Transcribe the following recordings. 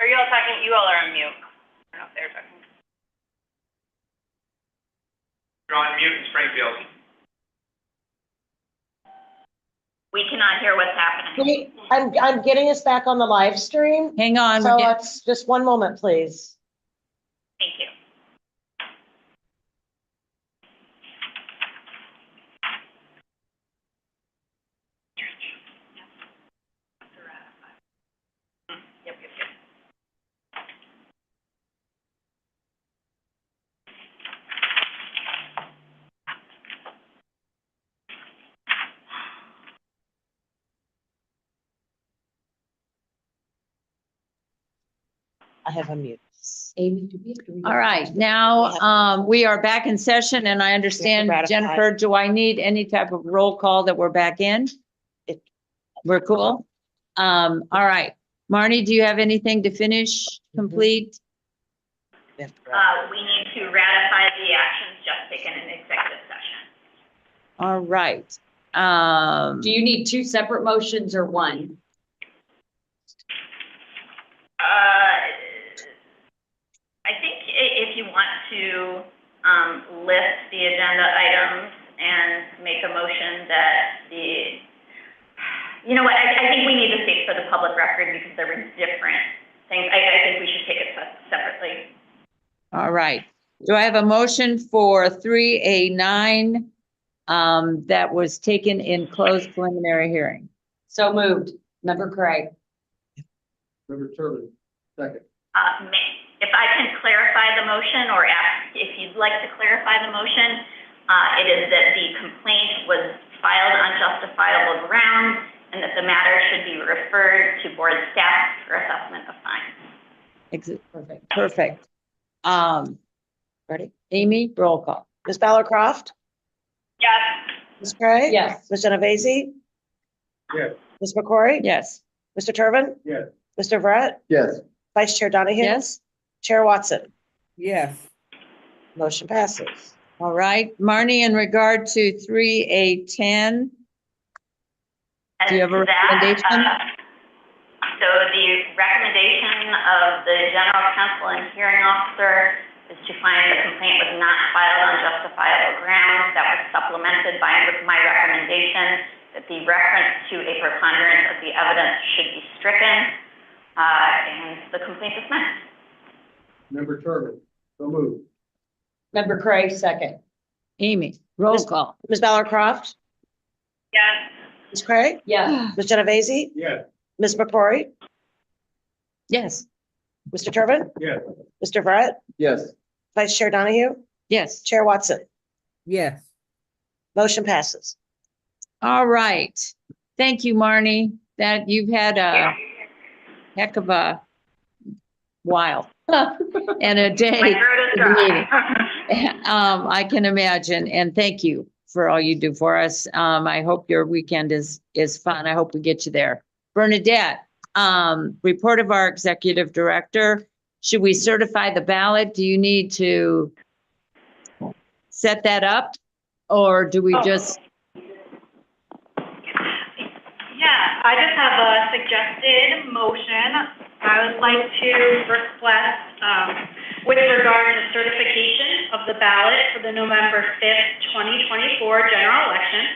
you all talking? You all are on mute. I don't know if they're talking. You're on mute in Springfield. We cannot hear what's happening. I'm getting us back on the live stream. Hang on. So let's just one moment, please. Thank you. Yep. I have a mute. Amy, do we have to read? All right, now, we are back in session and I understand, ratify. Jennifer, do I need any type of roll call that we're back in? We're cool? All right. Marnie, do you have anything to finish, complete? We need to ratify the actions just taken in executive session. All right. Do you need two separate motions or one? I think if you want to list the agenda items and make a motion that you know what, I think we need to state for the public record because there were different things. I think we should take it separately. All right. Do I have a motion for 3A9 that was taken in closed preliminary hearing? So moved. Member Craig. Member Turbin, second. If I can clarify the motion or ask if you'd like to clarify the motion, it is that the complaint was filed on justifiable grounds and that the matter should be referred to board staff for assessment of fines. Perfect. Perfect. Ready? Amy, roll call. Ms. Ballarcroft, Yes. Ms. Craig? Yes. Ms. Genovese? Yes. Ms. McCrory? Yes. Mr. Turbin? Yes. Mr. Verret? Yes. Vice Chair Donahue? Yes. Chair Watson? Yes. Motion passes. All right. Marnie, in regard to 3A10, do you have a recommendation? So the recommendation of the general counsel and hearing officer is to find the complaint was not filed on justifiable grounds. That was supplemented by my recommendation that the reference to a preponderance of the evidence should be stricken and the complaint dismissed. Member Turbin, so moved. Member Craig, second. Amy, roll call. Ms. Ballarcroft? Yes. Ms. Craig? Yes. Ms. Genovese? Yes. Ms. McCrory? Yes. Mr. Turbin? Yes. Mr. Verret? Yes. Vice Chair Donahue? Yes. Chair Watson? Yes. Motion passes. All right. Thank you, Marnie. That you've had a heck of a while and a day. My throat is dry. I can imagine. And thank you for all you do for us. I hope your weekend is fun. I hope we get you there. Bernadette, report of our executive director. Should we certify the ballot? Do you need to set that up? Or do we just? Yeah, I just have a suggested motion. I would like to request, with regard to certification of the ballot for the November 5th, 2024 general election,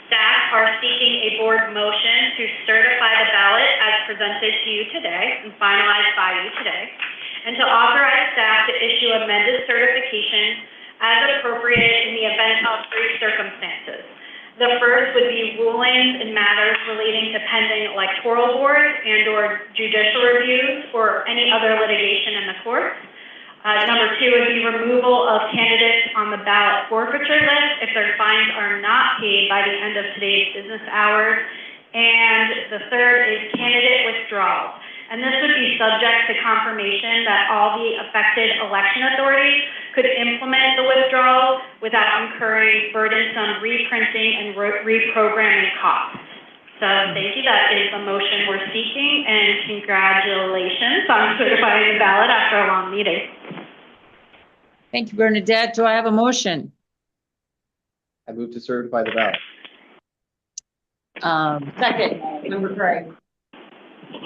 staff are seeking a board motion to certify the ballot as presented to you today and finalized by you today, and to authorize staff to issue amended certification as appropriate in the event of three circumstances. The first would be rulings in matters relating to pending electoral boards and/or judicial reviews or any other litigation in the courts. Number two would be removal of candidates on the ballot forfeiture list if their fines are not paid by the end of today's business hours. And the third is candidate withdrawals. And this would be subject to confirmation that all the affected election authorities could implement the withdrawal without incurring burdensome reprinting and reprogramming costs. So thank you. That is the motion we're seeking, and congratulations on certifying the ballot after a long meeting. Thank you, Bernadette. Do I have a motion? I move to certify the ballot. Second. Member Craig.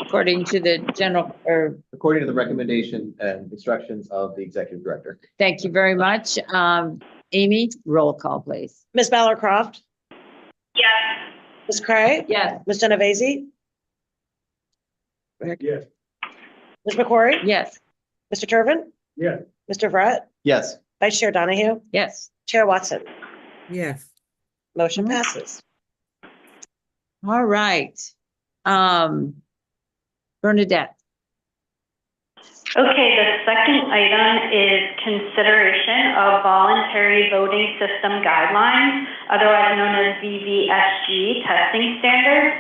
according to the general, or, According to the recommendation and instructions of the executive director. thank you very much. Amy, roll call, please. Ms. Ballard Croft, Yes. Ms. Cray, Yes. Ms. Genovese, Yes. Ms. McQuarrie, Yes. Mr. Turbin, Yes. Mr. Brett, Yes. Vice Chair Donahue, Yes. Chair Watson. yes, Motion Mhm. passes. All right. Bernadette. Okay, the second item is consideration of voluntary voting system guidelines, otherwise known as VVSG testing standards.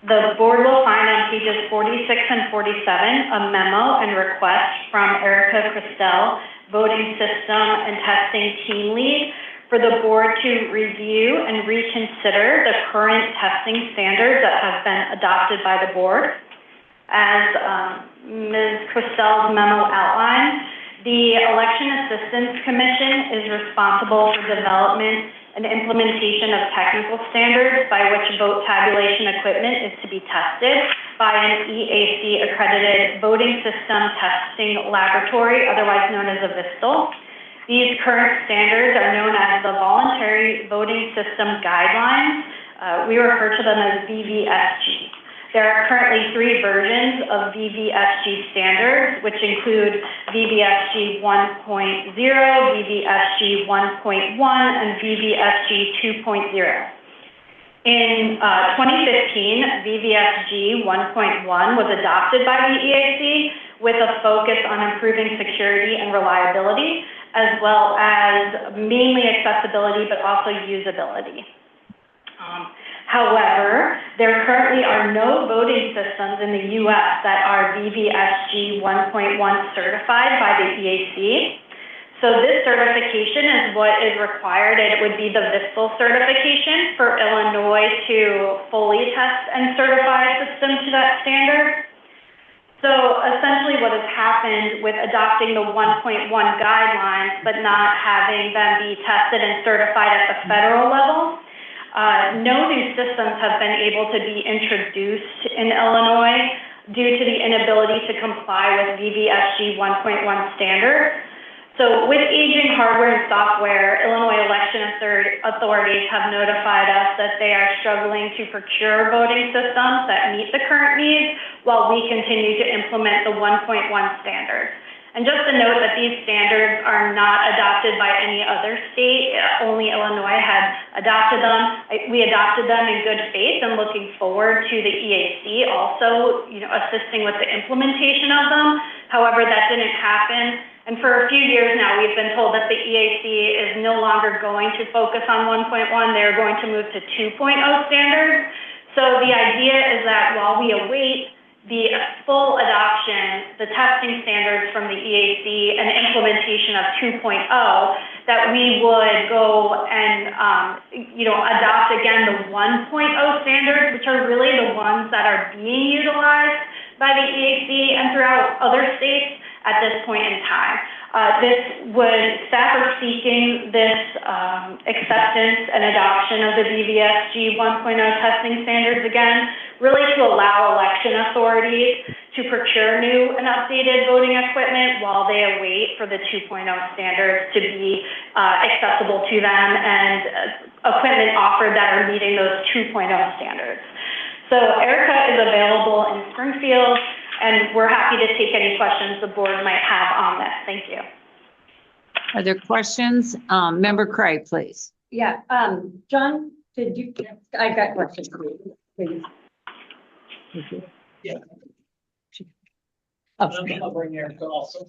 The board will find on pages 46 and 47 a memo and request from Erica Christel, voting system and testing team lead, for the board to review and reconsider the current testing standards that have been adopted by the board. As Ms. Christel's memo outlines, the Election Assistance Commission is responsible for development and implementation of technical standards by which vote tabulation equipment is to be tested by an EAC accredited voting system testing laboratory, otherwise known as a VISTL. These current standards are known as the Voluntary Voting System Guidelines. We refer to them as VVSG. There are currently 3 versions of VVSG standards, which include VVSG 1.0, VVSG 1.1, and VVSG 2.0. In 2015, VVSG 1.1 was adopted by the EAC with a focus on improving security and reliability, as well as mainly accessibility, but also usability. However, there currently are no voting systems in the U.S. that are VVSG 1.1 certified by the EAC. So this certification is what is required. It would be the VISTL certification for Illinois to fully test and certify a system to that standard. So essentially what has happened with adopting the 1.1 guidelines, but not having them be tested and certified at the federal level, no new systems have been able to be introduced in Illinois due to the inability to comply with VVSG 1.1 standards. So with aging hardware and software, Illinois election authorities have notified us that they are struggling to procure voting systems that meet the current needs while we continue to implement the 1.1 standards. And just to note that these standards are not adopted by any other state, only Illinois had adopted them. We adopted them in good faith and looking forward to the EAC also, assisting with the implementation of them. However, that didn't happen. And for a few years now, we've been told that the EAC is no longer going to focus on 1.1, they're going to move to 2.0 standards. So the idea is that while we await the full adoption, the testing standards from the EAC and implementation of 2.0, that we would go and, adopt again the 1.0 standards, which are really the ones that are being utilized by the EAC and throughout other states at this point in time. Staff are seeking this acceptance and adoption of the VVSG 1.0 testing standards again, really to allow election authorities to procure new and updated voting equipment while they await for the 2.0 standards to be accessible to them and equipment offered that are meeting those 2.0 standards. So Erica is available in Springfield, and we're happy to take any questions the board might have on this. Thank you. Are there questions? Member Cray, please. Yeah, John, I got questions for you, please. Yeah. Oh, I'll bring Erica also.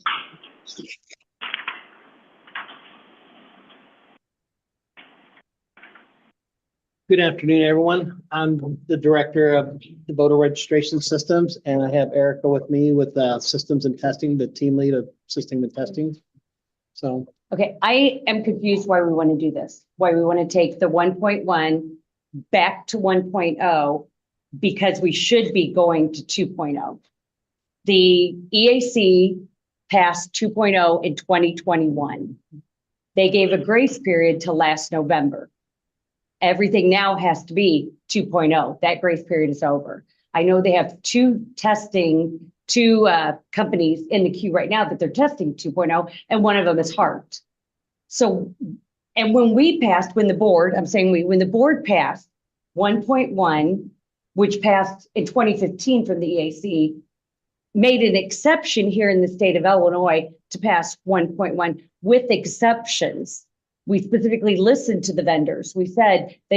Good afternoon, everyone. I'm the director of the voter registration systems, and I have Erica with me with systems and testing, the team lead of system and testing. So, Okay, I am confused why we want to do this, why we want to take the 1.1 back to 1.0, because we should be going to 2.0. The EAC passed 2.0 in 2021. They gave a grace period to last November. Everything now has to be 2.0. That grace period is over. I know they have two companies in the queue right now that they're testing 2.0, and one of them is Hart. So, and when the board passed 1.1, which passed in 2015 from the EAC, made an exception here in the state of Illinois to pass 1.1 with exceptions. We specifically listened to the vendors. They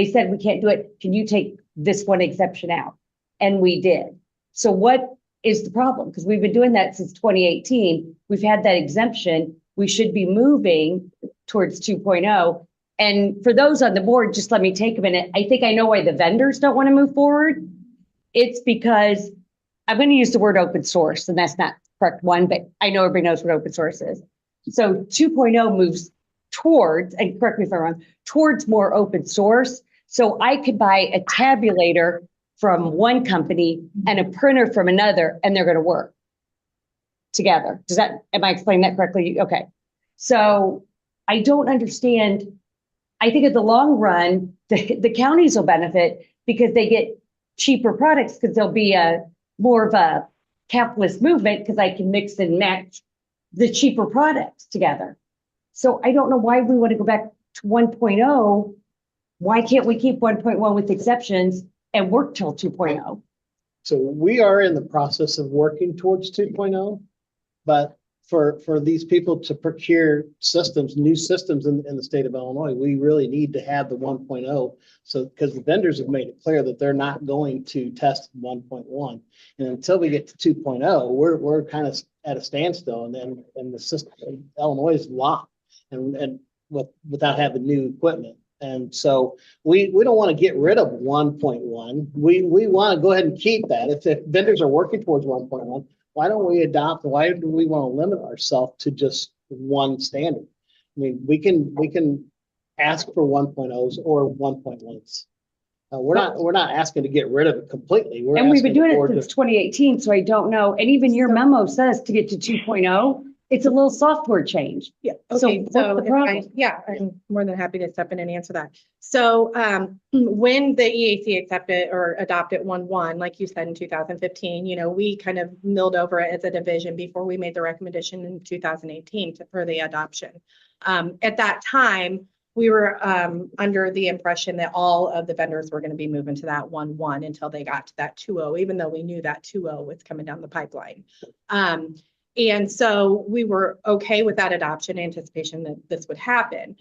said, we can't do it. Can you take this one exception out? And we did. So what is the problem? Because we've been doing that since 2018. We've had that exemption. We should be moving towards 2.0. And for those on the board, just let me take a minute. I think I know why the vendors don't want to move forward. It's because I'm going to use the word open source, and that's not correct one, but I know everybody knows what open source is. So 2.0 moves towards, and correct me if I'm wrong, towards more open source. So I could buy a tabulator from one company and a printer from another, and they're going to work together. Am I explaining that correctly? Okay. So I don't understand. I think in the long run, the counties will benefit because they get cheaper products because there'll be more of a capitalist movement because I can mix and match the cheaper products together. So I don't know why we want to go back to 1.0. Why can't we keep 1.1 with exceptions and work till 2.0? So we are in the process of working towards 2.0, but for these people to procure new systems in the state of Illinois, we really need to have the 1.0. So, because the vendors have made it clear that they're not going to test 1.1. And until we get to 2.0, we're kind of at a standstill, and the system, Illinois is locked and without having new equipment. And so we don't want to get rid of 1.1. We want to go ahead and keep that. If vendors are working towards 1.1, why don't we adopt? Why do we want to limit ourselves to just one standard? I mean, we can ask for 1.0s or 1.1s. We're not asking to get rid of it completely. And we've been doing it since 2018, so I don't know. And even your memo says to get to 2.0, it's a little software change. Yeah. So Okay. what's So the problem? I'm more than happy to step in and answer that. So when the EAC accepted or adopted 1.1, like you said, in 2015, we kind of milled over it as a division before we made the recommendation in 2018 for the adoption. At that time, we were under the impression that all of the vendors were going to be moving to that 1.1 until they got to that 2.0, even though we knew that 2.0 was coming down the pipeline. And so we were okay with that adoption, anticipation that this would happen.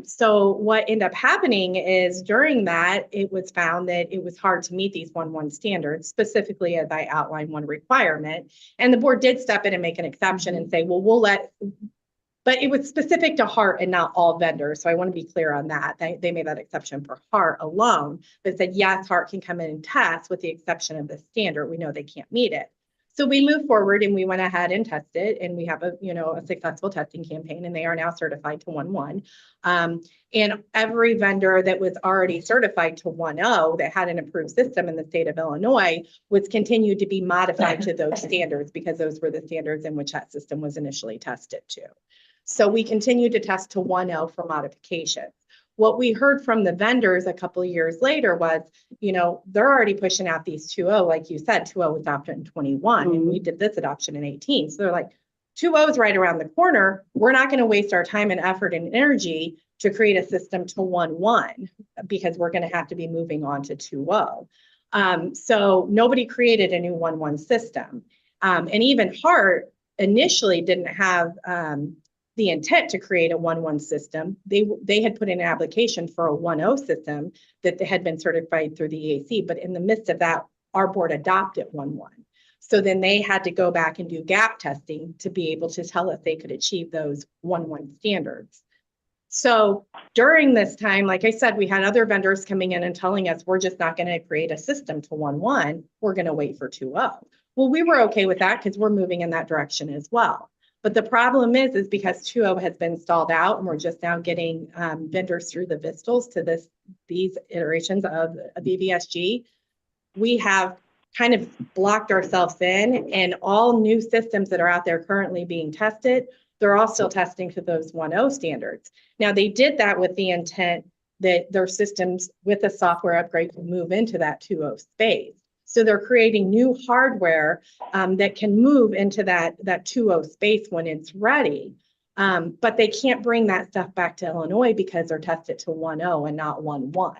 So what ended up happening is during that, it was found that it was hard to meet these 1.1 standards, specifically as I outlined one requirement. And the board did step in and make an exception and say, well, but it was specific to Hart and not all vendors. So I want to be clear on that. They made that exception for Hart alone, but said, yes, Hart can come in and test with the exception of the standard. We know they can't meet it. So we moved forward and we went ahead and tested, and we have a successful testing campaign, and they are now certified to 1.1. And every vendor that was already certified to 1.0 that had an approved system in the state of Illinois was continued to be modified to those standards because those were the standards in which that system was initially tested to. So we continued to test to 1.0 for modifications. What we heard from the vendors a couple of years later was, they're already pushing out these 2.0, like you said, 2.0 was adopted in 21, and we did this adoption in 18. So they're like, 2.0 is right around the corner. We're not going to waste our time and effort and energy to create a system to 1.1 because we're going to have to be moving on to 2.0. So nobody created a new 1.1 system. And even Hart initially didn't have the intent to create a 1.1 system. They had put in an application for a 1.0 system that had been certified through the EAC, but in the midst of that, our board adopted 1.1. So then they had to go back and do gap testing to be able to tell us they could achieve those 1.1 standards. So during this time, like I said, we had other vendors coming in and telling us, we're just not going to create a system to 1.1. We're going to wait for 2.0. Well, we were okay with that because we're moving in that direction as well. But the problem is because 2.0 has been stalled out and we're just now getting vendors through the VISTLs to these iterations of VVSG, we have kind of blocked ourselves in, and all new systems that are out there currently being tested, they're all still testing to those 1.0 standards. Now, they did that with the intent that their systems with a software upgrade can move into that 2.0 space. So they're creating new hardware that can move into that 2.0 space when it's ready. But they can't bring that stuff back to Illinois because they're tested to 1.0 and not 1.1.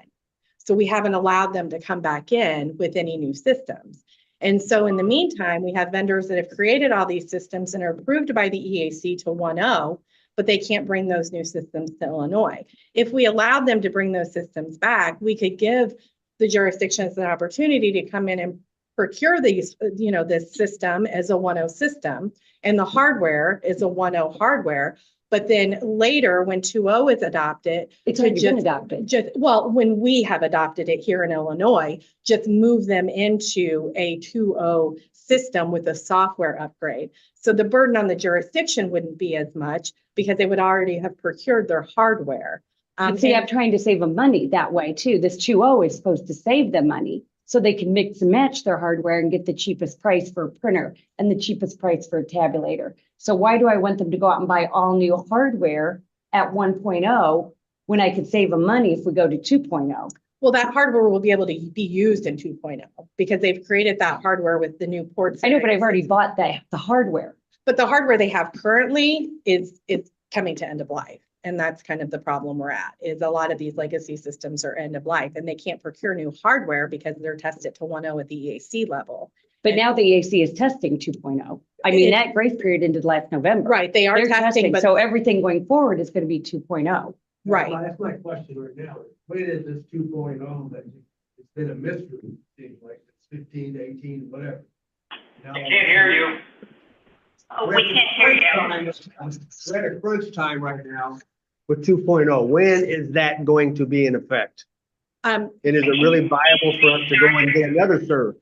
So we haven't allowed them to come back in with any new systems. And so in the meantime, we have vendors that have created all these systems and are approved by the EAC to 1.0, but they can't bring those new systems to Illinois. If we allowed them to bring those systems back, we could give the jurisdictions an opportunity to come in and procure these, this system as a 1.0 system, and the hardware is a 1.0 hardware. But then later, when 2.0 is adopted, It's already been adopted. when we have adopted it here in Illinois, just move them into a 2.0 system with a software upgrade. So the burden on the jurisdiction wouldn't be as much because they would already have procured their hardware. But see, I'm trying to save them money that way too. This 2.0 is supposed to save them money so they can mix and match their hardware and get the cheapest price for a printer and the cheapest price for a tabulator. So why do I want them to go out and buy all new hardware at 1.0 when I could save them money if we go to 2.0? Well, that hardware will be able to be used in 2.0 because they've created that hardware with the new ports. I know, but I've already bought the hardware. But the hardware they have currently is coming to end of life. And that's kind of the problem we're at, is a lot of these legacy systems are end of life and they can't procure new hardware because they're tested to 1.0 at the EAC level. But now the EAC is testing 2.0. I mean, that grace period ended last November. Right, they are They're testing, but so everything going forward is going to be 2.0. right. That's my question right now. When is this 2.0 that it's been a mystery, it seems like it's 15 to 18, whatever. Now, I can't hear you. Oh, we can't hear you. We're at crunch time right now with 2.0. When is that going to be in effect? And is it really viable for us to go and get another serve?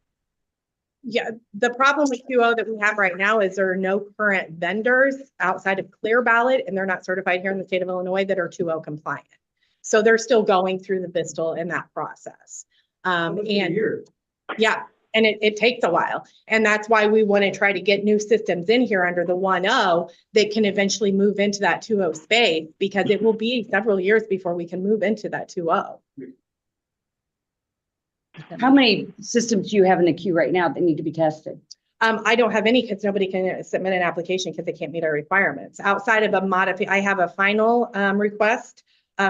Yeah, the problem with 2.0 that we have right now is there are no current vendors outside of Clear Ballot, and they're not certified here in the state of Illinois that are 2.0 compliant. So they're still going through the BISTL in that process. Yeah, and it takes a while. And that's why we want to try to get new systems in here under the 1.0 that can eventually move into that 2.0 space, because it will be several years before we can move into that 2.0. How many systems do you have in the queue right now that need to be tested? I don't have any because nobody can submit an application because they can't meet our requirements. Outside of I have a final request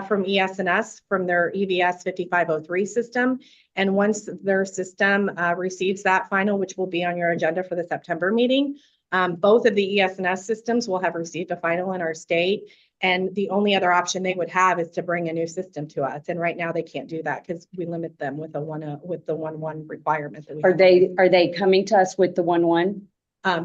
from ES&S from their EVS 5503 system. And once their system receives that final, which will be on your agenda for the September meeting, both of the ES&S systems will have received a final in our state. And the only other option they would have is to bring a new system to us. And right now they can't do that because we limit them with the 1.1 requirement. That we Are they coming to us with the 1.1?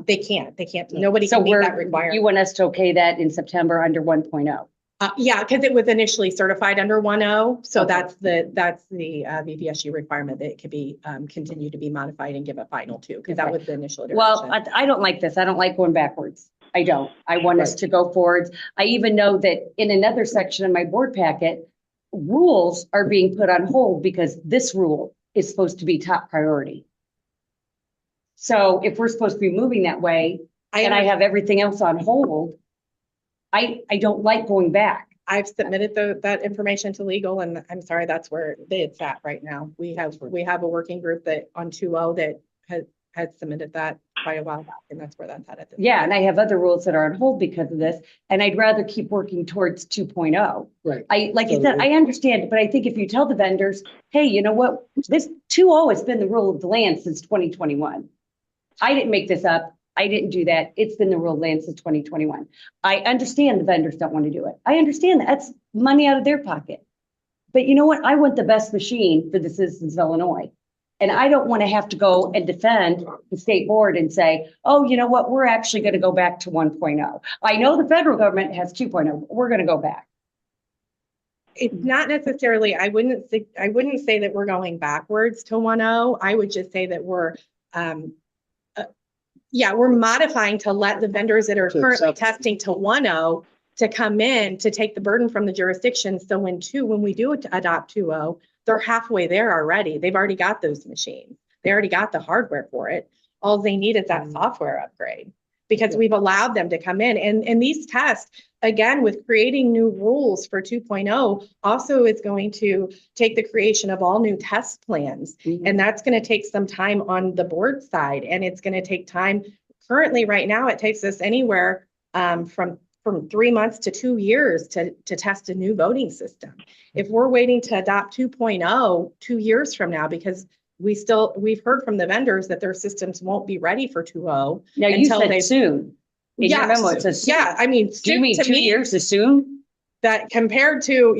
They can't. Nobody So can meet that requirement. You want us to okay that in September under 1.0? Yeah, because it was initially certified under 1.0. So Okay. that's the VPSU requirement that it could be continue to be modified and give a final to, because that Okay. was the initial iteration. Well, I don't like this. I don't like going backwards. I don't. I want us to go forwards. I even know that in another section of my board packet, rules are being put on hold because this rule is supposed to be top priority. So if we're supposed to be moving that way and I have everything else on hold, I don't like going back. I've submitted that information to legal, and I'm sorry, that's where it's at right now. We have a working group that on 2.0 that has submitted that quite a while back, and that's where that's at. Yeah, and I have other rules that are on hold because of this, and I'd rather keep working towards 2.0. Right. Like you said, I understand, but I think if you tell the vendors, hey, you know what, this 2.0 has been the rule of the land since 2021. I didn't make this up. I didn't do that. It's been the rule of land since 2021. I understand the vendors don't want to do it. I understand that. That's money out of their pocket. But you know what? I want the best machine for the citizens of Illinois. And I don't want to have to go and defend the state board and say, oh, you know what? We're actually going to go back to 1.0. I know the federal government has 2.0. We're going to go back. It's not necessarily, I wouldn't say that we're going backwards to 1.0. I would just say that we're modifying to let the vendors that are currently testing to 1.0 to come in to take the burden from the jurisdiction. So when we do adopt 2.0, they're halfway there already. They've already got those machines. They already got the hardware for it. All they need is that software upgrade. because we've allowed them to come in. And these tests, again, with creating new rules for 2.0, also is going to take the creation of all new test plans. And that's going to take some time on the board side. And it's going to take time. Currently, right now, it takes us anywhere from 3 months to 2 years to test a new voting system. If we're waiting to adopt 2.0 2 years from now, because we've heard from the vendors that their systems won't be ready for 2.0. Now, you said soon. In your memo, it says soon. Yeah, I mean, Do you mean to 2 me, years is soon? that compared to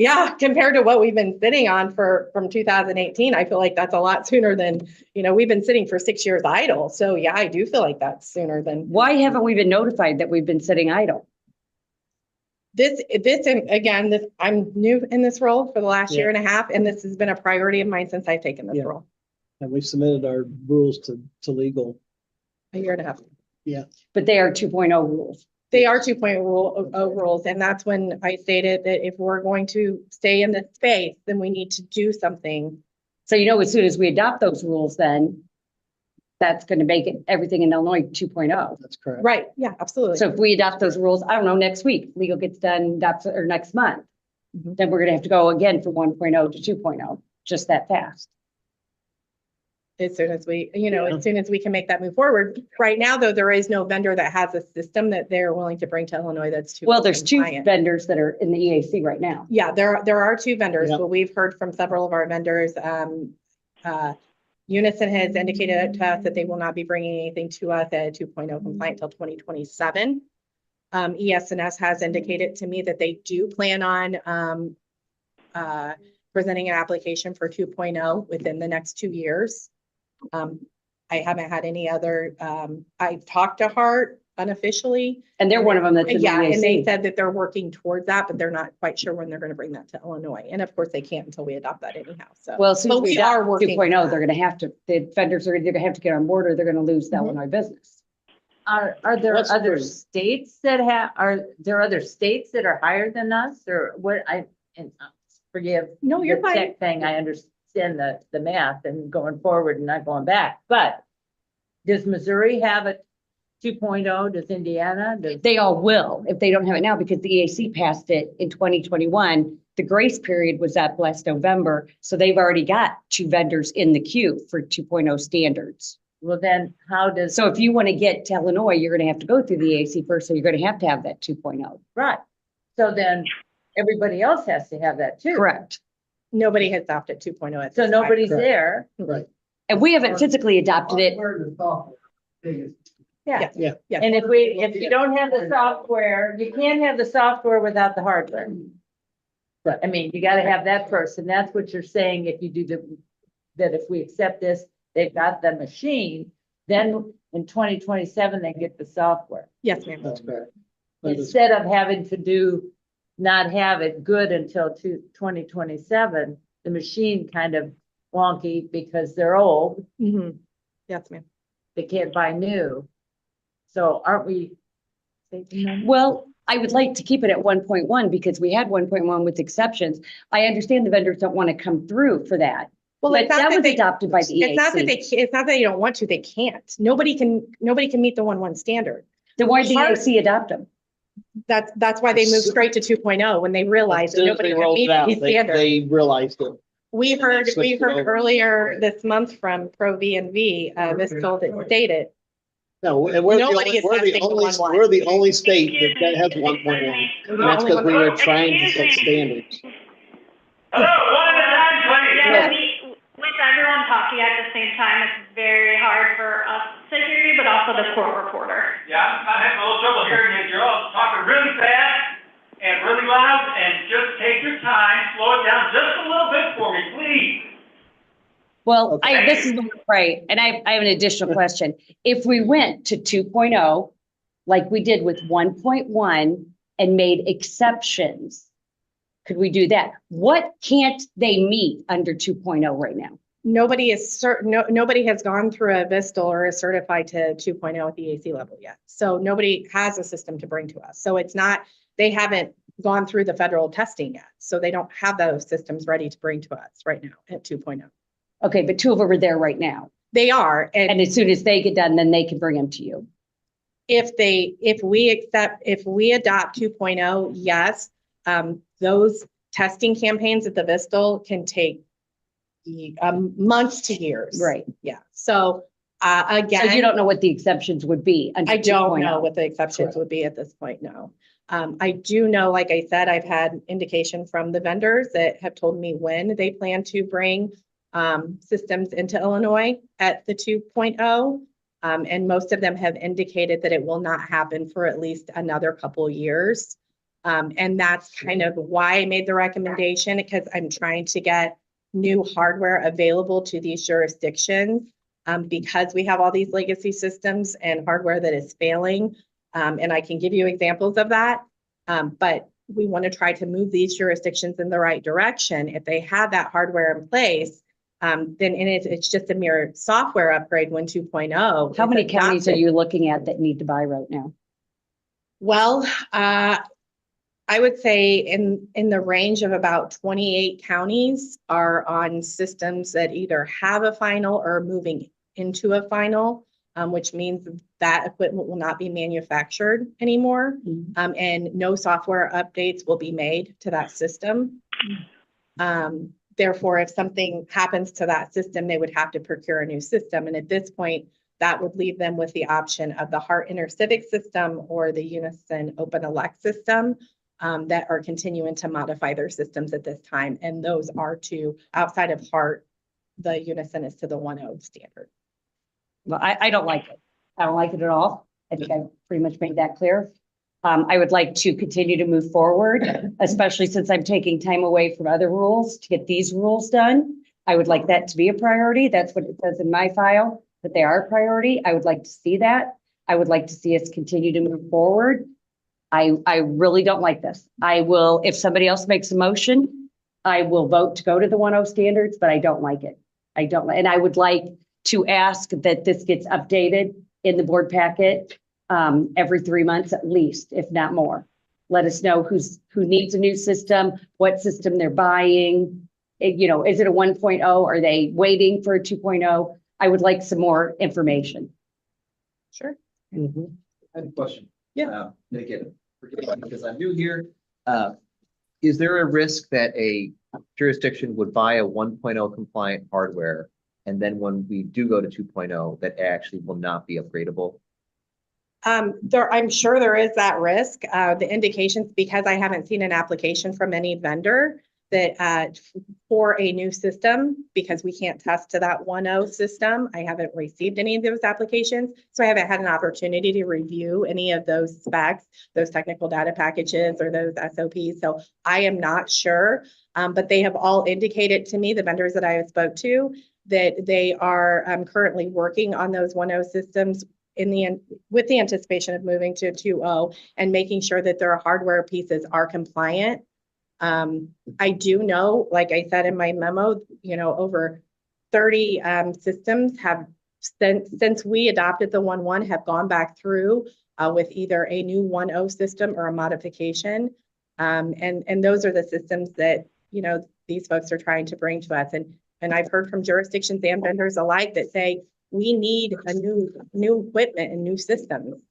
what we've been sitting on from 2018, I feel like that's a lot sooner than, we've been sitting for 6 years idle. So yeah, I do feel like that's sooner than. Why haven't we been notified that we've been sitting idle? And again, I'm new in this role for the last year and a half, and this has been a priority of mine since I've taken this role. And we submitted our rules to legal. A year and a half. But they are 2.0 rules. They are 2.0 rules, and that's when I stated that if we're going to stay in this space, then we need to do something. So, as soon as we adopt those rules, then that's going to make it everything in Illinois 2.0. That's correct. Right, yeah, absolutely. So if we adopt those rules, I don't know, next week, legal gets done, or next month, then we're going to have to go again from 1.0 to 2.0, just that fast. As soon as we, as soon as we can make that move forward. Right now, though, there is no vendor that has a system that they're willing to bring to Illinois that's too. Well, there's 2 compliant. vendors that are in the EAC right now. Yeah, there are 2 vendors, but we've heard from several of our vendors. Unison has indicated to us that they will not be bringing anything to us at 2.0 compliant until 2027. ES&S has indicated to me that they do plan on presenting an application for 2.0 within the next 2 years. I haven't had any other, I've talked to Hart unofficially. And they're one of them that's in the EAC. And they said that they're working towards that, but they're not quite sure when they're going to bring that to Illinois. And of course they can't until we adopt that anyhow. So, well, as soon as we are adopt working 2.0, they're going to have to, the vendors are either going to have to get on board or they're going to lose the Illinois business. Are there What's other the- states that are there other states that are higher than us, or what? Forgive No, you're the fine. tech thing. I understand the math and going forward and not going back. But does Missouri have a 2.0? Does Indiana? They all will if they don't have it now, because the EAC passed it in 2021. The grace period was up last November. So they've already got 2 vendors in the queue for 2.0 standards. Well, then how does? So if you want to get to Illinois, you're going to have to go through the EAC first. So you're going to have that 2.0. Right. So then everybody else has to have that too. Correct. Nobody has adopted 2.0 at So this time. nobody's Correct. there. Right. And we haven't physically adopted it. Yes. Yeah. Yes. And if you don't have the software, you can't have the software without the hardware. Right. I mean, you gotta have that first, and that's what you're saying, if you do that if we accept this, they've got the machine, then in 2027, they get the software. Yes, ma'am. That's correct. That is- Instead of having to not have it good until 2027, the machine kind of wonky because they're old, Mhm. Yes, ma'am. they can't buy new. So aren't we? Well, I would like to keep it at 1.1 because we had 1.1 with exceptions. I understand the vendors don't want to come through for that. Well, But it's not that that was they, adopted by the it's not that EAC. it's not that they don't want to, they can't. Nobody can meet the 1.1 standard. Then why did the Hard- EAC adopt them? That's why they moved straight to 2.0 when they realized As soon that as nobody they could rolled meet it out, these they standards. realized it. We heard switched it over. earlier this month from Pro V&V, Ms. Gold that stated, No, and we're Nobody is testing the 1.1. we're the only state that has 1.1. And that's because we were trying to set standards. Hello, one at a time, please. Yeah, with everyone talking at the same time, it's very hard for us to hear you, but also the court reporter. Yeah, I'm having a little trouble hearing you. You're all talking really fast and really loud, and just take your time, slow it down just a little bit for me, please. Well, Okay. this is right. And I have an additional question. If we went to 2.0, like we did with 1.1 and made exceptions, could we do that? What can't they meet under 2.0 right now? nobody is certain, nobody has gone through a VISTL or is certified to 2.0 at the EAC level yet. So nobody has a system to bring to us. So it's not, they haven't gone through the federal testing yet. So they don't have those systems ready to bring to us right now at 2.0. Okay, but 2 of them are there right now. They are, And and as soon as they get done, then they can bring them to you. if we adopt 2.0, yes, those testing campaigns at the Vistal can take months to years. Right. Yeah. So, So you again, don't know what the exceptions would be. under I don't 2.0. know what the exceptions would be at this point, no. I do know, like I said, I've had indication from the vendors that have told me when they plan to bring systems into Illinois at the 2.0. And most of them have indicated that it will not happen for at least another couple of years. And that's kind of why I made the recommendation, because I'm trying to get new hardware available to these jurisdictions. Because we have all these legacy systems and hardware that is failing. And I can give you examples of that. But we want to try to move these jurisdictions in the right direction. If they have that hardware in place, then it's just a mere software upgrade when 2.0. How many is counties are adopted. you looking at that need to buy right now? Well, I would say in the range of about 28 counties are on systems that either have a final or are moving into a final, which means that equipment will not be manufactured anymore. And no software updates will be made to that system. Therefore, if something happens to that system, they would have to procure a new system. And at this point, that would leave them with the option of the Hart InterCivic system or the Unison Open Elect system. That are continuing to modify their systems at this time. And those are to, outside of Hart, the Unison is to the 1.0 standard. Well, I don't like it. I don't like it at all. I think I pretty much made that clear. I would like to continue to move forward, especially since I'm taking time away from other rules to get these rules done. I would like that to be a priority. That's what it says in my file, that they are a priority. I would like to see that. I would like to see us continue to move forward. I really don't like this. I will, if somebody else makes a motion, I will vote to go to the 1.0 standards, but I don't like it. I don't, and I would like to ask that this gets updated in the board packet every 3 months at least, if not more. Let us know who needs a new system, what system they're buying. You know, is it a 1.0? Are they waiting for a 2.0? I would like some more information. Sure. I have a question. Yeah. And again, because I'm new here, is there a risk that a jurisdiction would buy a 1.0 compliant hardware, and then when we do go to 2.0, that actually will not be upgradable? I'm sure there is that risk. The indications, because I haven't seen an application from any vendor that for a new system, because we can't test to that 1.0 system. I haven't received any of those applications. So I haven't had an opportunity to review any of those specs, those technical data packages or those SOPs. So I am not sure, but they have all indicated to me, the vendors that I have spoke to, that they are currently working on those 1.0 systems with the anticipation of moving to 2.0 and making sure that their hardware pieces are compliant. I do know, like I said in my memo, you know, over 30 systems have, since we adopted the 1.1, have gone back through with either a new 1.0 system or a modification. And those are the systems that, you know, these folks are trying to bring to us. And I've heard from jurisdictions and vendors alike that say, we need a new equipment and new systems.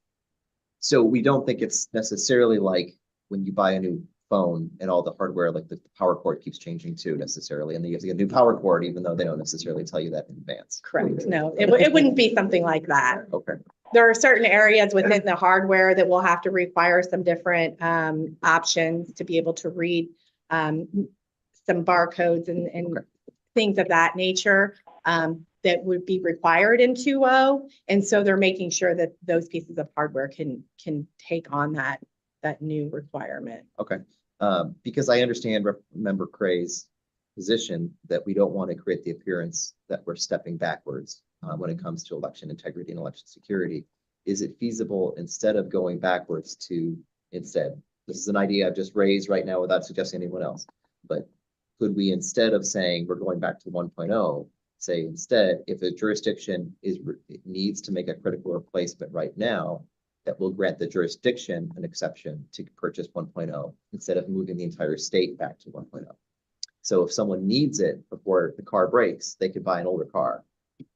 So we don't think it's necessarily like when you buy a new phone and all the hardware, like the power cord keeps changing too necessarily, and then you have to get a new power cord, even though they don't necessarily tell you that in advance. Correct. No, it wouldn't be something like that. Okay. There are certain areas within the hardware that will have to require some different options to be able to read some barcodes and Okay. things of that nature that would be required in 2.0. And so they're making sure that those pieces of hardware can take on that new requirement. Okay. Because I understand Member Cray's position that we don't want to create the appearance that we're stepping backwards when it comes to election integrity and election security. Is it feasible, instead of going backwards, this is an idea I've just raised right now without suggesting anyone else, but could we, instead of saying we're going back to 1.0, say instead, if a jurisdiction needs to make a critical replacement right now, that will grant the jurisdiction an exception to purchase 1.0 instead of moving the entire state back to 1.0. So if someone needs it before the car breaks, they could buy an older car.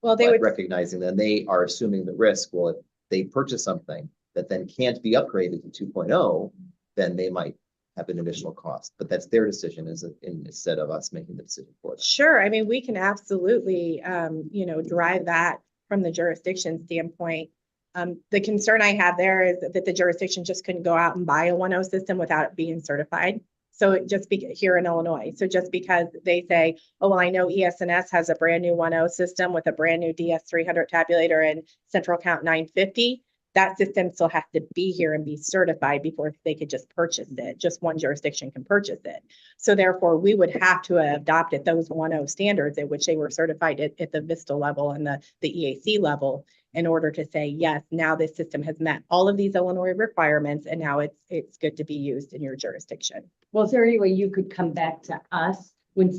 Well, they would, recognizing that they are assuming the risk. Well, if they purchase something that then can't be upgraded to 2.0, then they might have an additional cost, but that's their decision instead of us making the decision for them. Sure, I mean, we can absolutely, drive that from the jurisdiction standpoint. The concern I have there is that the jurisdiction just couldn't go out and buy a 1.0 system without it being certified. So it just be here in Illinois. So just because they say, oh, well, I know ES&S has a brand new 1.0 system with a brand new DS300 tabulator and central count 950, that system still has to be here and be certified before they could just purchase it. Just one jurisdiction can purchase it. So therefore, we would have to have adopted those 1.0 standards at which they were certified at the Vista level and the EAC level in order to say, yes, now this system has met all of these Illinois requirements and now it's good to be used in your jurisdiction. Well, is there any way you could come back to us when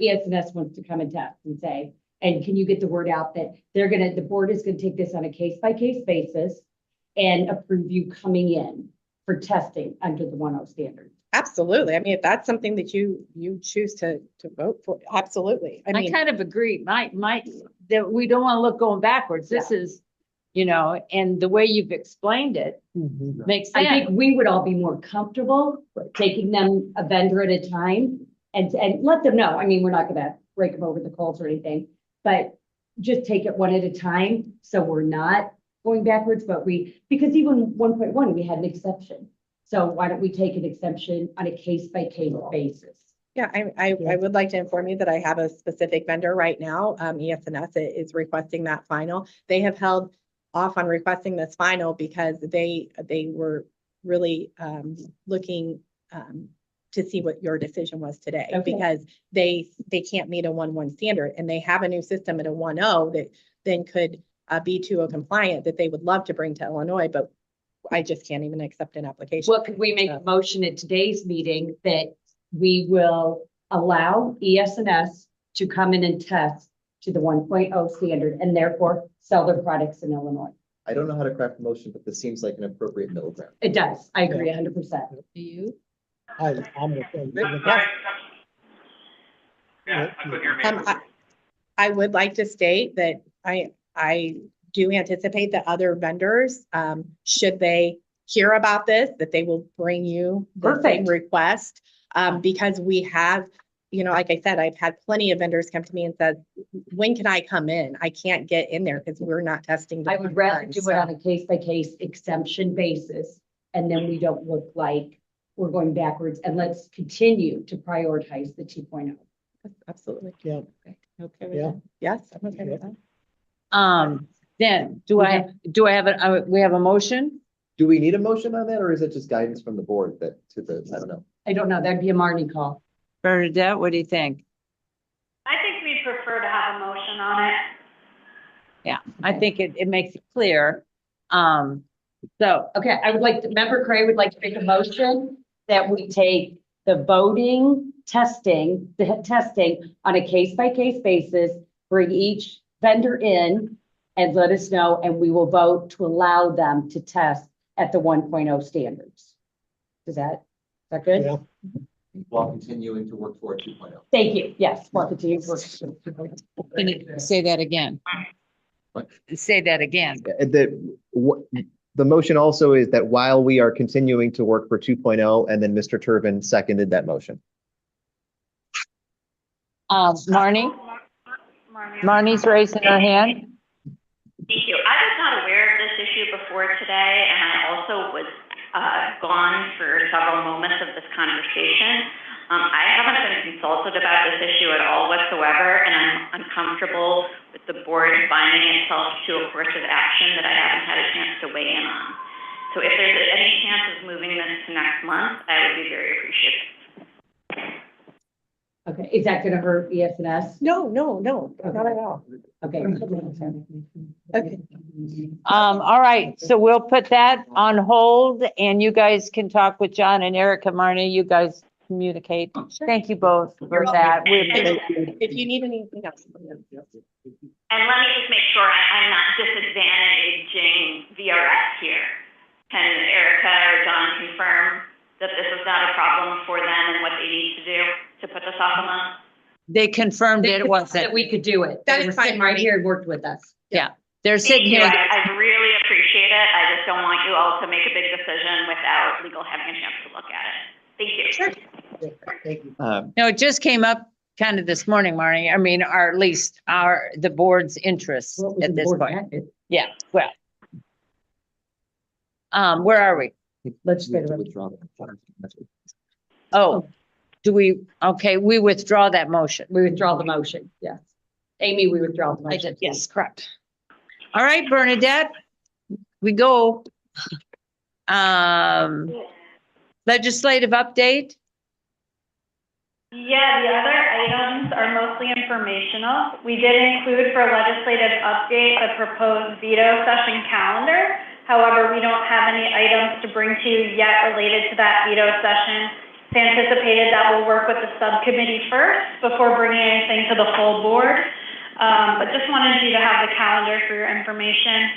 ES&S wants to come and test and say, and can you get the word out that the board is gonna take this on a case-by-case basis and approve you coming in for testing under the 1.0 standard? Absolutely. I mean, if that's something that you choose to vote for, absolutely. I I mean, kind of agree. That we don't want to look going backwards. This is, and the way you've explained it makes I sense. think we would all be more comfortable taking them a vendor at a time and let them know. I mean, we're not gonna break them over the coals or anything, but just take it one at a time. So we're not going backwards, because even 1.1, we had an exception. So why don't we take an exception on a case-by-case basis? yeah, I would like to inform you that I have a specific vendor right now. ES&S is requesting that final. They have held off on requesting this final because they were really looking to see what your decision was today. Okay. Because they can't meet a 1.1 standard and they have a new system at a 1.0 that then could be 2.0 compliant that they would love to bring to Illinois, but I just can't even accept an application. Well, could we make a motion at today's meeting that we will allow ES&S to come in and test to the 1.0 standard and therefore sell their products in Illinois? I don't know how to craft a motion, but this seems like an appropriate middle ground. It does. I agree 100%. Do you? I'm with them. Yeah, I couldn't hear me. I would like to state that I do anticipate that other vendors, should they hear about this, that they will bring you the same Perfect. request. Because we have, like I said, I've had plenty of vendors come to me and said, when can I come in? I can't get in there because we're not testing. I would rather do it on a case-by-case exemption basis, and then we don't look like we're going backwards, and let's continue to prioritize the 2.0. Absolutely. Yeah. Okay with Yeah. that? Yes, I'm okay with that. Then we have a motion? Do we need a motion on that, or is it just guidance from the board I don't know. I don't know, that'd be a Marnie call. Bernadette, what do you think? I think we'd prefer to have a motion on it. Yeah, I think it makes it clear. So, Okay, Member Cray would like to make a motion that we take the testing on a case-by-case basis, bring each vendor in and let us know, and we will vote to allow them to test at the 1.0 standards. Is that good? Yeah. While continuing to work toward 2.0. Thank you. Yes. We'll continue to work. can you say that again? What? Say that again. The motion also is that while we are continuing to work for 2.0, and then Mr. Turbin seconded that motion. Marnie? Marnie's raising her hand. Thank you. I was not aware of this issue before today, and I also was gone for several moments of this conversation. I haven't been consulted about this issue at all whatsoever, and I'm uncomfortable with the board binding itself to a course of action that I haven't had a chance to weigh in on. So if there's any chance of moving this to next month, I would be very appreciative. Okay, is that gonna hurt ES&S? No, not at all. Okay. Okay. All right, so we'll put that on hold and you guys can talk with John and Erica. Marnie, you guys communicate. Thank you both for that. If you need anything else. And let me just make sure I'm not disadvantaging VRS here. Can Erica or John confirm that this is not a problem for them and what they need to do to put this off a month? They confirmed it wasn't. That we could do it. That They is were sitting fine, right Marnie. here and worked with us. Yeah, they're Thank sitting you. here. I really appreciate it. I just don't want you all to make a big decision without legal having a chance to look at it. Thank you. Thank you. No, it just came up kind of this morning, Marnie. I mean, or at least the board's interest at this point. Yeah, well. Where are we? Let's We have to get it. withdraw that. That's what- Oh, okay, we withdraw that motion. We withdraw the motion, yes. Amy, we withdraw the I motion. did, yes, correct. All right, Bernadette, we go. Legislative update? Yeah, the other items are mostly informational. We did include for legislative update a proposed veto session calendar. However, we don't have any items to bring to you yet related to that veto session. It's anticipated that we'll work with the subcommittee first before bringing anything to the full board. But just wanted you to have the calendar for your information.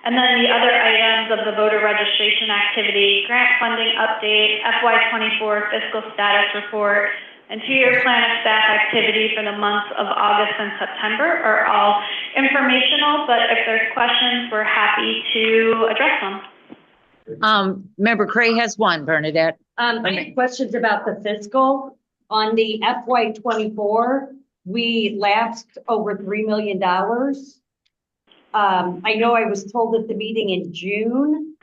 And then the other items of the voter registration activity, grant funding update, FY24 fiscal status report, and 2-year plan of staff activity for the months of August and September are all informational, but if there's questions, we're happy to address them. Member Cray has one, Bernadette. I have questions about the fiscal. On the FY24, we lapsed over $3 million. I know I was told at the meeting in June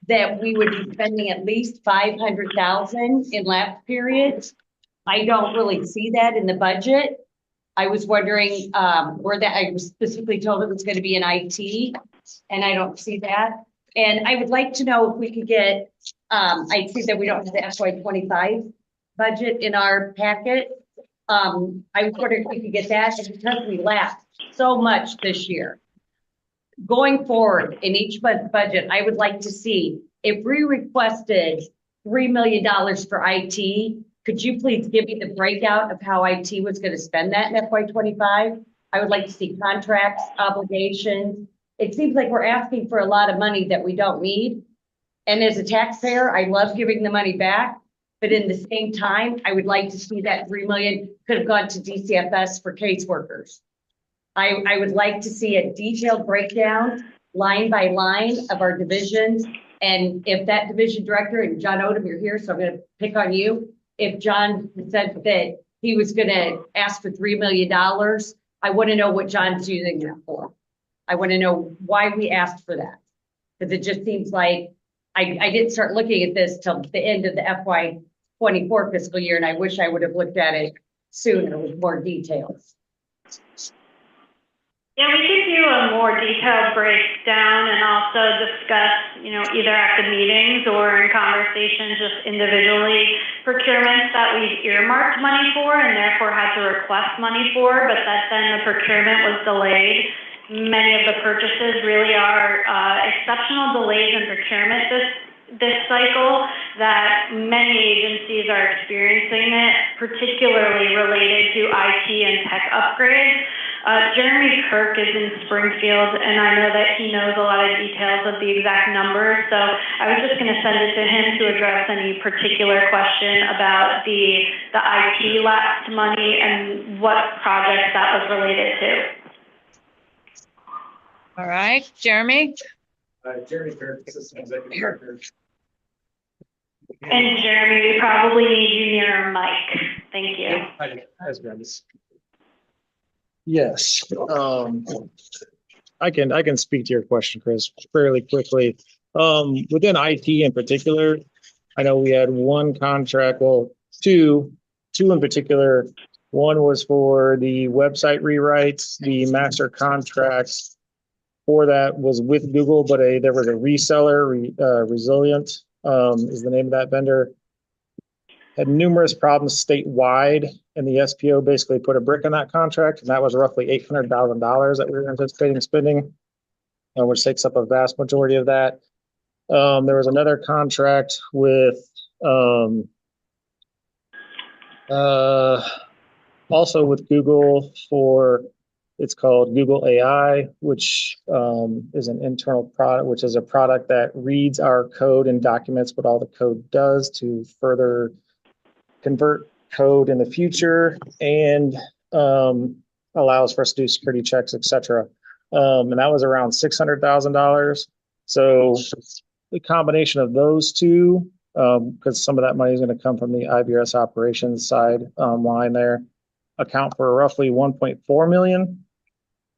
that we would be spending at least 500,000 in lapse periods. I don't really see that in the budget. I was wondering where that, I was specifically told it was going to be in IT, and I don't see that. And I would like to know if we could get, I see that we don't have the FY25 budget in our packet. I was wondering if we could get that, and because we lapsed so much this year. Going forward in each budget, I would like to see if we requested $3 million for IT, could you please give me the breakout of how IT was going to spend that in FY25? I would like to see contracts, obligations. It seems like we're asking for a lot of money that we don't need. And as a taxpayer, I love giving the money back, but in the same time, I would like to see that 3 million could have gone to DCFS for caseworkers. I would like to see a detailed breakdown, line by line of our divisions. And if that division director, and John Odom, you're here, so I'm going to pick on you. If John said that he was going to ask for $3 million, I want to know what John's using that for. I want to know why we asked for that. Because it just seems like I didn't start looking at this till the end of the FY24 fiscal year, and I wish I would have looked at it sooner with more details. Yeah, we could do a more detailed breakdown and also discuss, either at the meetings or in conversations, just individually procurements that we've earmarked money for and therefore had to request money for, but that then the procurement was delayed. Many of the purchases really are exceptional delays in procurement this cycle that many agencies are experiencing it, particularly related to IT and tech upgrades. Jeremy Kirk is in Springfield, and I know that he knows a lot of details of the exact numbers, so I was just going to send it to him to address any particular question about the IT lapsed money and what projects that was related to. All right, Jeremy? Jeremy Kirk, Assistant Executive Director. And Jeremy, we probably need you near a mic. Thank you. Yes, I can speak to your question, Chris, fairly quickly. Within IT in particular, I know we had one contract, well, two in particular. One was for the website rewrites, the master contracts for that was with Google, but there was a reseller, Resilient is the name of that vendor. Had numerous problems statewide, and the SPO basically put a brick on that contract, and that was roughly $800,000 that we were anticipating spending, which takes up a vast majority of that. There was another contract with also with Google for, it's called Google AI, which is an internal product, which is a product that reads our code and documents what all the code does to further convert code in the future and allows for us to do security checks, etc. And that was around $600,000. So the combination of those two, because some of that money is going to come from the IBRS operations side line there, account for roughly 1.4 million.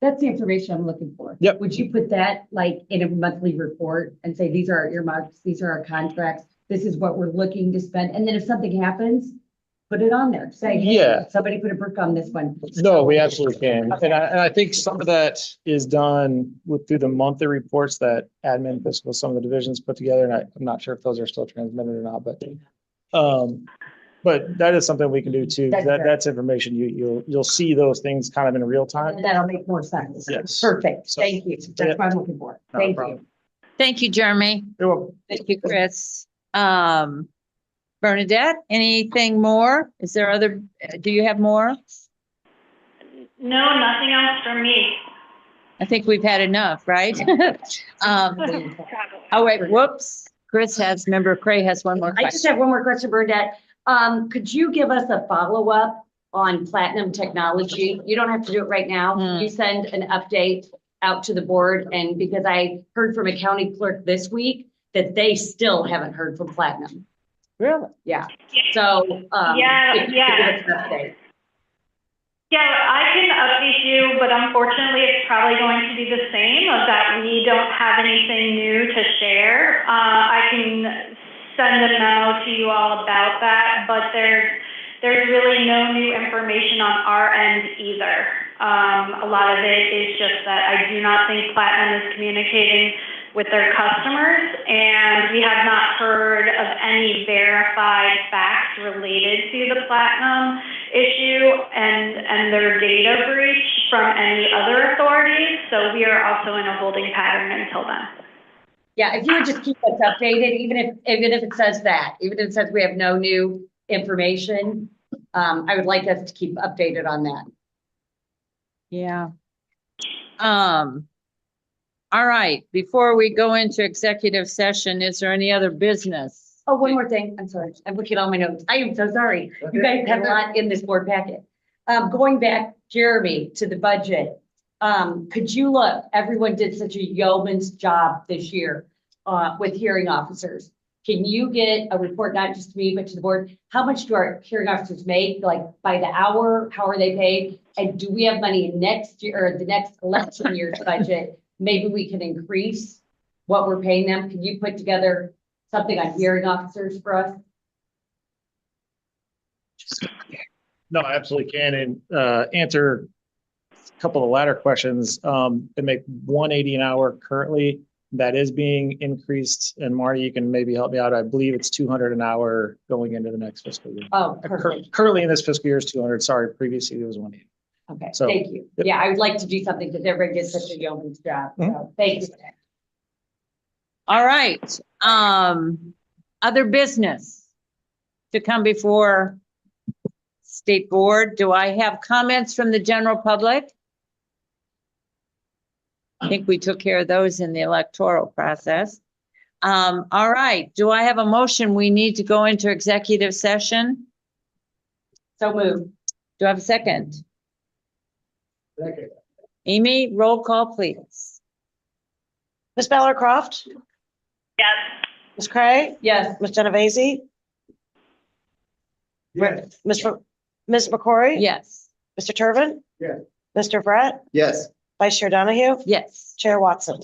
That's the information I'm looking for. Yep. Would you put that like in a monthly report and say, these are our earmarks, these are our contracts, this is what we're looking to spend, and then if something happens, put it on there, say, hey, Yeah. somebody put a brick on this one. No, we absolutely can. And I think some of that is done through the monthly reports that admin fiscal, some of the divisions put together. And I'm not sure if those are still transmitted or not, but that is something we can do too. That's great. That's information you'll see those things kind of in real time. That'll make more sense. Yes. Perfect. So- Thank you. That's what I'm looking for. Not a Thank you. problem. Thank you, Jeremy. You're welcome. Thank you, Chris. Bernadette, anything more? Is there other, do you have more? No, nothing else from me. I think we've had enough, right? Oh, wait, whoops. Member Cray has one more I just question. have one more question, Bernadette. Could you give us a follow-up on Platinum Technology? You don't have to do it right now. Hmm. You send an update out to the board, and because I heard from a county clerk this week that they still haven't heard from Platinum. Really? Yeah. So, Yeah, if you could yeah. give us an update. Yeah, I can update you, but unfortunately, it's probably going to be the same, of that we don't have anything new to share. I can send a memo to you all about that, but there's really no new information on our end either. A lot of it is just that I do not think Platinum is communicating with their customers, and we have not heard of any verified facts related to the Platinum issue and their data breach from any other authorities. So we are also in a holding pattern until then. Yeah, if you would just keep us updated, even if it says that, even if it says we have no new information, I would like us to keep updated on that. Yeah. All right, before we go into executive session, is there any other business? Oh, one more thing. I'm sorry. I'm looking at all my notes. I am so sorry. You guys have a lot in this board packet. Going back, Jeremy, to the budget. Could you look, everyone did such a yeoman's job this year, with hearing officers. Can you get a report, not just to me, but to the board? How much do our hearing officers make? Like by the hour? How are they paid? And do we have money in next year or the next election year's budget? Maybe we can increase what we're paying them. Can you put together something on hearing officers for us? No, I absolutely can. And answer a couple of the latter questions. They make 180 an hour currently. That is being increased. And Marty, you can maybe help me out. I believe it's 200 an hour going into the next fiscal year. Oh, perfect. Currently in this fiscal year is 200. Sorry, previously it was 180. Okay, So, thank you. yep. Yeah, I would like to do something because everybody did such a yeoman's job. So thank you. All right, other business to come before state board. Do I have comments from the general public? I think we took care of those in the electoral process. All right, do I have a motion? We need to go into executive session. So moved. Do I have a second? Amy, roll call, please. Ms. Bellercroft? Yes. Ms. Cray? Yes. Ms. Genovese? Yes. Ms. McCory? Yes. Mr. Turbin? Yes. Mr. Brett? Yes. Vice Chair Donahue? Yes. Chair Watson?